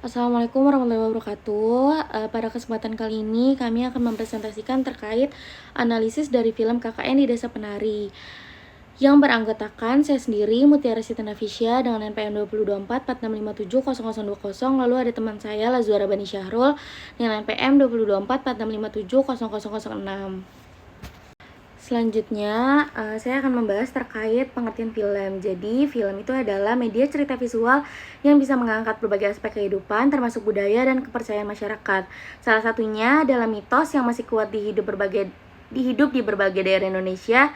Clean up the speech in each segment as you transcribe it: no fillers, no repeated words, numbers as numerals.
Assalamualaikum warahmatullahi wabarakatuh. Pada kesempatan kali ini kami akan mempresentasikan terkait analisis dari film KKN di Desa Penari yang beranggotakan saya sendiri Mutiara Siti Nafisya dengan NPM 202446570020. Lalu ada teman saya Lazuara Bani Syahrul dengan NPM 202446570006. Selanjutnya, saya akan membahas terkait pengertian film. Jadi, film itu adalah media cerita visual yang bisa mengangkat berbagai aspek kehidupan, termasuk budaya dan kepercayaan masyarakat. Salah satunya adalah mitos yang masih kuat di berbagai daerah Indonesia.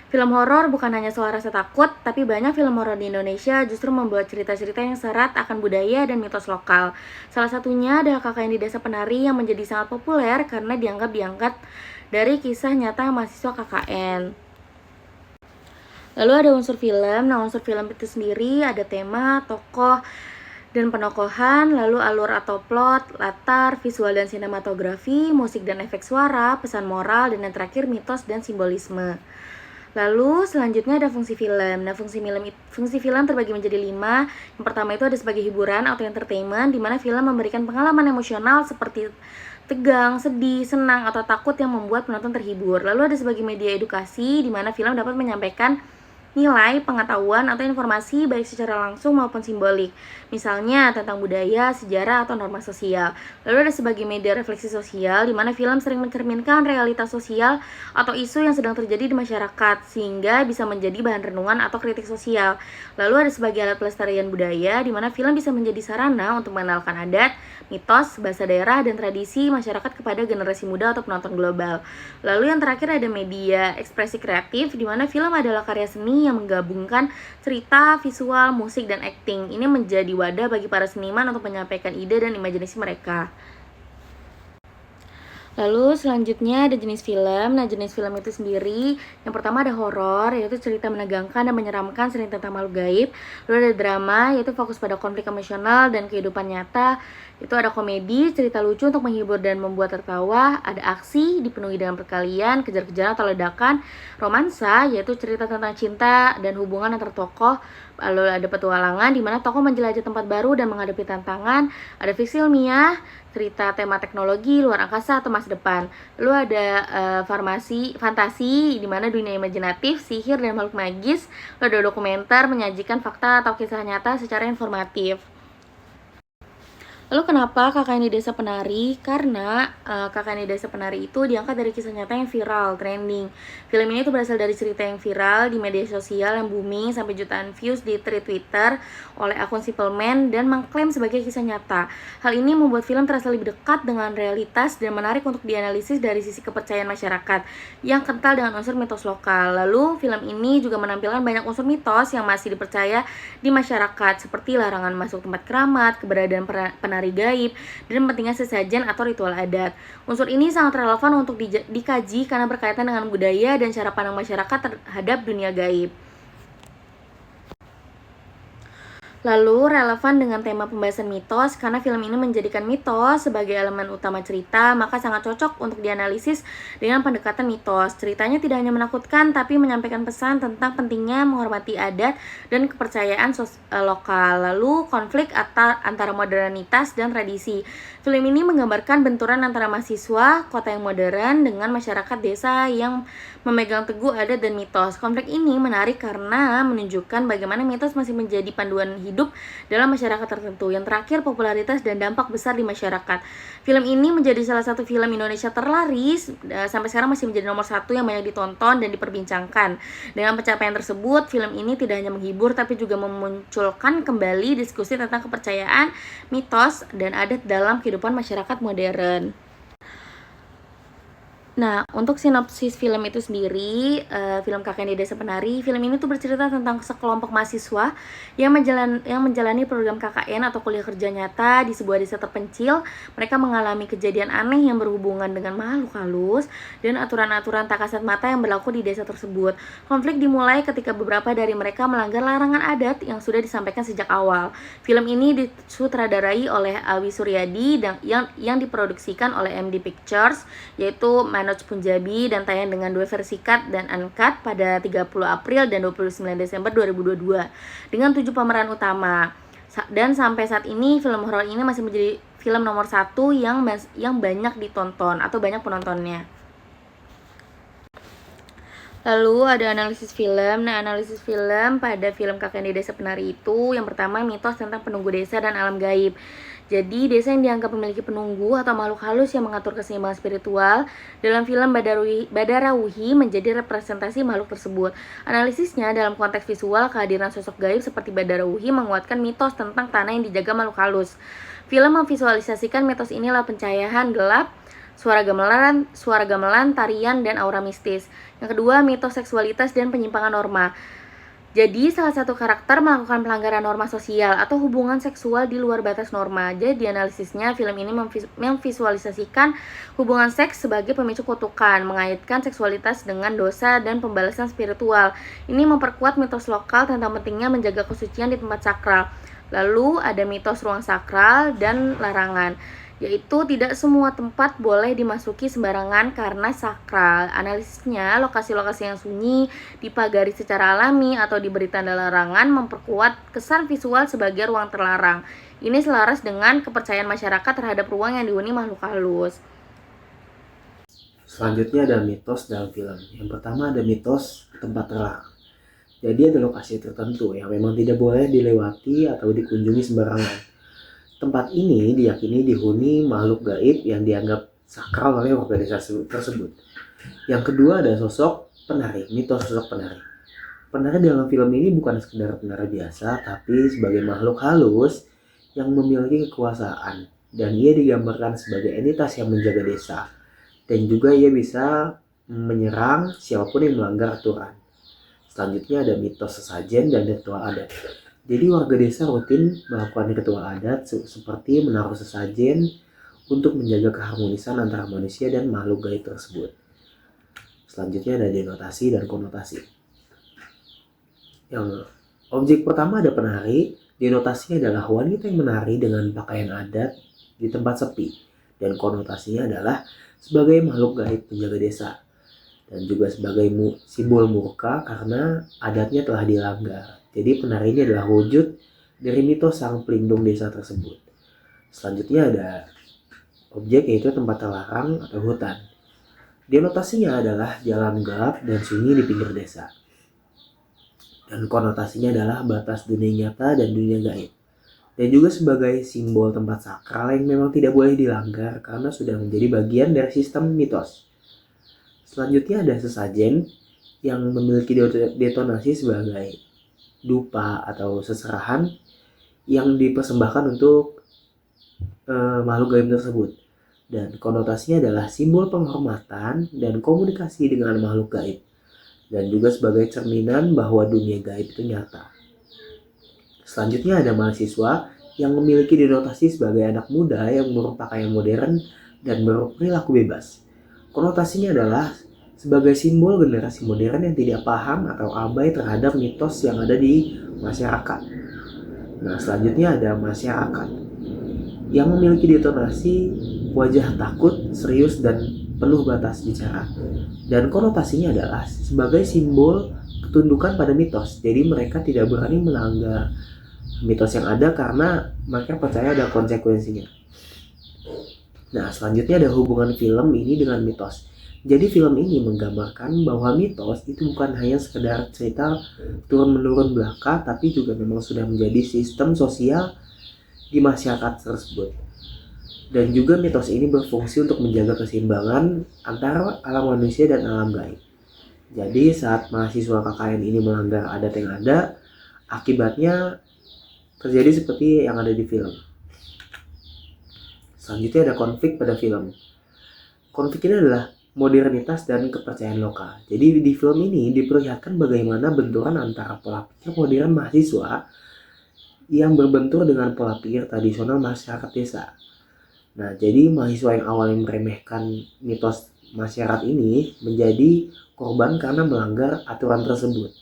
Film horor bukan hanya soal rasa takut, tapi banyak film horor di Indonesia justru membuat cerita-cerita yang syarat akan budaya dan mitos lokal. Salah satunya adalah KKN di Desa Penari yang menjadi sangat populer karena diangkat dari kisah nyata mahasiswa KKN. Lalu ada unsur film. Nah, unsur film itu sendiri ada tema, tokoh, dan penokohan, lalu alur atau plot, latar, visual dan sinematografi, musik dan efek suara, pesan moral, dan yang terakhir mitos dan simbolisme. Lalu selanjutnya ada fungsi film. Nah, fungsi film terbagi menjadi 5. Yang pertama itu ada sebagai hiburan atau entertainment, di mana film memberikan pengalaman emosional seperti tegang, sedih, senang, atau takut yang membuat penonton terhibur. Lalu ada sebagai media edukasi, di mana film dapat menyampaikan nilai, pengetahuan, atau informasi baik secara langsung maupun simbolik, misalnya tentang budaya, sejarah, atau norma sosial. Lalu ada sebagai media refleksi sosial, di mana film sering mencerminkan realitas sosial atau isu yang sedang terjadi di masyarakat, sehingga bisa menjadi bahan renungan atau kritik sosial. Lalu ada sebagai alat pelestarian budaya, di mana film bisa menjadi sarana untuk mengenalkan adat, mitos, bahasa daerah, dan tradisi masyarakat kepada generasi muda atau penonton global. Lalu yang terakhir ada media ekspresi kreatif, di mana film adalah karya seni yang menggabungkan cerita, visual, musik, dan akting. Ini menjadi wadah bagi para seniman untuk menyampaikan ide dan imajinasi mereka. Lalu selanjutnya ada jenis film. Nah, jenis film itu sendiri, yang pertama ada horor, yaitu cerita menegangkan dan menyeramkan sering tentang makhluk gaib. Lalu ada drama, yaitu fokus pada konflik emosional dan kehidupan nyata. Itu ada komedi, cerita lucu untuk menghibur dan membuat tertawa. Ada aksi, dipenuhi dengan perkalian, kejar-kejaran atau ledakan. Romansa, yaitu cerita tentang cinta dan hubungan antar tokoh. Lalu ada petualangan, di mana tokoh menjelajah tempat baru dan menghadapi tantangan. Ada fiksi ilmiah, cerita tema teknologi, luar angkasa, atau masa depan. Lalu ada fantasi, di mana dunia imajinatif, sihir, dan makhluk magis. Lalu ada dokumenter, menyajikan fakta atau kisah nyata secara informatif. Lalu kenapa KKN di Desa Penari? Karena KKN di Desa Penari itu diangkat dari kisah nyata yang viral, trending. Film ini tuh berasal dari cerita yang viral di media sosial yang booming sampai jutaan views di thread Twitter oleh akun Simple Man dan mengklaim sebagai kisah nyata. Hal ini membuat film terasa lebih dekat dengan realitas dan menarik untuk dianalisis dari sisi kepercayaan masyarakat yang kental dengan unsur mitos lokal. Lalu film ini juga menampilkan banyak unsur mitos yang masih dipercaya di masyarakat seperti larangan masuk tempat keramat, keberadaan penari gaib, dan pentingnya sesajen atau ritual adat. Unsur ini sangat relevan untuk dikaji karena berkaitan dengan budaya dan cara pandang masyarakat terhadap dunia gaib. Lalu relevan dengan tema pembahasan mitos, karena film ini menjadikan mitos sebagai elemen utama cerita, maka sangat cocok untuk dianalisis dengan pendekatan mitos. Ceritanya tidak hanya menakutkan, tapi menyampaikan pesan tentang pentingnya menghormati adat dan kepercayaan lokal. Lalu konflik antara modernitas dan tradisi. Film ini menggambarkan benturan antara mahasiswa kota yang modern dengan masyarakat desa yang memegang teguh adat dan mitos. Konflik ini menarik karena menunjukkan bagaimana mitos masih menjadi panduan hidup dalam masyarakat tertentu. Yang terakhir, popularitas dan dampak besar di masyarakat. Film ini menjadi salah satu film Indonesia terlaris, sampai sekarang masih menjadi nomor 1 yang banyak ditonton dan diperbincangkan. Dengan pencapaian tersebut, film ini tidak hanya menghibur tapi juga memunculkan kembali diskusi tentang kepercayaan, mitos, dan adat dalam kehidupan masyarakat modern. Nah, untuk sinopsis film itu sendiri, film KKN di Desa Penari, film ini tuh bercerita tentang sekelompok mahasiswa yang menjalani program KKN atau kuliah kerja nyata di sebuah desa terpencil. Mereka mengalami kejadian aneh yang berhubungan dengan makhluk halus dan aturan-aturan tak kasat mata yang berlaku di desa tersebut. Konflik dimulai ketika beberapa dari mereka melanggar larangan adat yang sudah disampaikan sejak awal. Film ini disutradarai oleh Awi Suryadi dan yang diproduksikan oleh MD Pictures, yaitu Manoj Punjabi, dan tayang dengan 2 versi cut dan uncut pada 30 April dan 29 Desember 2022 dengan 7 pemeran utama. Dan sampai saat ini film horor ini masih menjadi film nomor 1 yang banyak ditonton atau banyak penontonnya. Lalu ada analisis film. Nah, analisis film pada film Kakek di Desa Penari itu yang pertama mitos tentang penunggu desa dan alam gaib. Jadi, desa yang dianggap memiliki penunggu atau makhluk halus yang mengatur keseimbangan spiritual. Dalam film Badarawuhi menjadi representasi makhluk tersebut. Analisisnya dalam konteks visual, kehadiran sosok gaib seperti Badarawuhi menguatkan mitos tentang tanah yang dijaga makhluk halus. Film memvisualisasikan mitos ini lewat pencahayaan gelap, suara gamelan, tarian, dan aura mistis. Yang kedua, mitos seksualitas dan penyimpangan norma. Jadi, salah satu karakter melakukan pelanggaran norma sosial atau hubungan seksual di luar batas norma. Jadi, analisisnya film ini memvisualisasikan hubungan seks sebagai pemicu kutukan, mengaitkan seksualitas dengan dosa dan pembalasan spiritual. Ini memperkuat mitos lokal tentang pentingnya menjaga kesucian di tempat sakral. Lalu, ada mitos ruang sakral dan larangan, yaitu tidak semua tempat boleh dimasuki sembarangan karena sakral. Analisisnya, lokasi-lokasi yang sunyi, dipagari secara alami, atau diberi tanda larangan memperkuat kesan visual sebagai ruang terlarang. Ini selaras dengan kepercayaan masyarakat terhadap ruang yang dihuni makhluk halus. Selanjutnya ada mitos dalam film. Yang pertama ada mitos tempat terlarang. Jadi ada lokasi tertentu yang memang tidak boleh dilewati atau dikunjungi sembarangan. Tempat ini diyakini dihuni makhluk gaib yang dianggap sakral oleh warga desa tersebut. Yang kedua ada sosok penari, mitos sosok penari. Penari dalam film ini bukan sekedar penari biasa, tapi sebagai makhluk halus yang memiliki kekuasaan. Dan ia digambarkan sebagai entitas yang menjaga desa. Dan juga ia bisa menyerang siapapun yang melanggar aturan. Selanjutnya ada mitos sesajen dan ritual adat. Jadi warga desa rutin melakukan ritual adat seperti menaruh sesajen untuk menjaga keharmonisan antara manusia dan makhluk gaib tersebut. Selanjutnya ada denotasi dan konotasi. Yang objek pertama ada penari. Denotasinya adalah wanita yang menari dengan pakaian adat di tempat sepi. Dan konotasinya adalah sebagai makhluk gaib penjaga desa. Dan juga sebagai simbol murka karena adatnya telah dilanggar. Jadi penari ini adalah wujud dari mitos sang pelindung desa tersebut. Selanjutnya ada objek yaitu tempat terlarang atau hutan. Denotasinya adalah jalan gelap dan sunyi di pinggir desa. Dan konotasinya adalah batas dunia nyata dan dunia gaib. Dan juga sebagai simbol tempat sakral yang memang tidak boleh dilanggar karena sudah menjadi bagian dari sistem mitos. Selanjutnya ada sesajen yang memiliki detonasi sebagai dupa atau seserahan yang dipersembahkan untuk makhluk gaib tersebut. Dan konotasinya adalah simbol penghormatan dan komunikasi dengan makhluk gaib. Dan juga sebagai cerminan bahwa dunia gaib itu nyata. Selanjutnya ada mahasiswa yang memiliki denotasi sebagai anak muda yang berpakaian modern dan berperilaku bebas. Konotasinya adalah sebagai simbol generasi modern yang tidak paham atau abai terhadap mitos yang ada di masyarakat. Nah, selanjutnya ada masyarakat yang memiliki detonasi wajah takut, serius, dan penuh batas bicara. Dan konotasinya adalah sebagai simbol ketundukan pada mitos. Jadi mereka tidak berani melanggar mitos yang ada karena mereka percaya ada konsekuensinya. Nah, selanjutnya ada hubungan film ini dengan mitos. Jadi film ini menggambarkan bahwa mitos itu bukan hanya sekedar cerita turun-menurun belaka, tapi juga memang sudah menjadi sistem sosial di masyarakat tersebut. Dan juga mitos ini berfungsi untuk menjaga keseimbangan antara alam manusia dan alam gaib. Jadi saat mahasiswa KKN ini melanggar adat yang ada, akibatnya terjadi seperti yang ada di film. Selanjutnya ada konflik pada film. Konflik ini adalah modernitas dan kepercayaan lokal. Jadi di film ini diperlihatkan bagaimana benturan antara pola pikir modern mahasiswa yang berbentur dengan pola pikir tradisional masyarakat desa. Nah, jadi mahasiswa yang awalnya meremehkan mitos masyarakat ini menjadi korban karena melanggar aturan tersebut.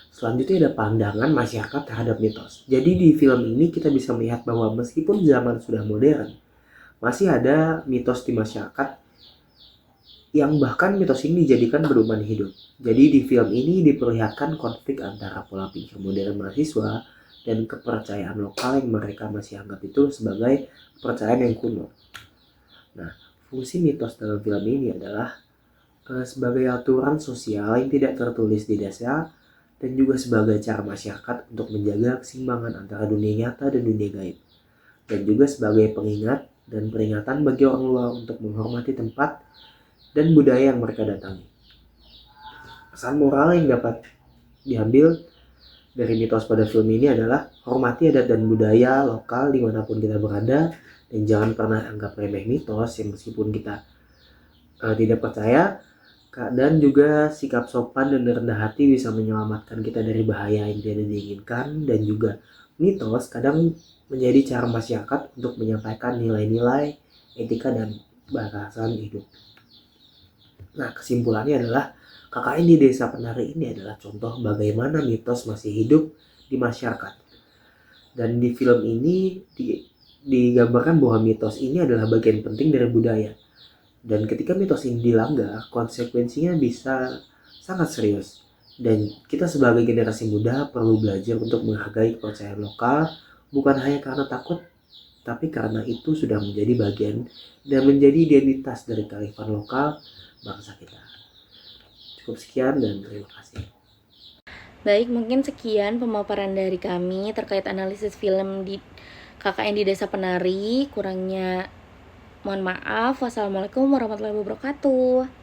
Selanjutnya ada pandangan masyarakat terhadap mitos. Jadi di film ini kita bisa melihat bahwa meskipun zaman sudah modern, masih ada mitos di masyarakat yang bahkan mitos ini dijadikan pedoman hidup. Jadi di film ini diperlihatkan konflik antara pola pikir modern mahasiswa dan kepercayaan lokal yang mereka masih anggap itu sebagai kepercayaan yang kuno. Nah, fungsi mitos dalam film ini adalah sebagai aturan sosial yang tidak tertulis di desa dan juga sebagai cara masyarakat untuk menjaga keseimbangan antara dunia nyata dan dunia gaib. Dan juga sebagai pengingat dan peringatan bagi orang luar untuk menghormati tempat dan budaya yang mereka datangi. Pesan moral yang dapat diambil dari mitos pada film ini adalah hormati adat dan budaya lokal dimanapun kita berada, dan jangan pernah anggap remeh mitos yang meskipun kita tidak percaya, dan juga sikap sopan dan rendah hati bisa menyelamatkan kita dari bahaya yang tidak diinginkan. Dan juga mitos kadang menjadi cara masyarakat untuk menyampaikan nilai-nilai etika dan batasan hidup. Nah, kesimpulannya adalah KKN di Desa Penari ini adalah contoh bagaimana mitos masih hidup di masyarakat. Dan di film ini digambarkan bahwa mitos ini adalah bagian penting dari budaya. Dan ketika mitos ini dilanggar, konsekuensinya bisa sangat serius. Dan kita sebagai generasi muda perlu belajar untuk menghargai kepercayaan lokal, bukan hanya karena takut, tapi karena itu sudah menjadi bagian dan menjadi identitas dari kearifan lokal bangsa kita. Cukup sekian dan terima kasih. Baik, mungkin sekian pemaparan dari kami terkait analisis film di KKN di Desa Penari. Kurangnya mohon maaf. Wassalamualaikum warahmatullahi wabarakatuh.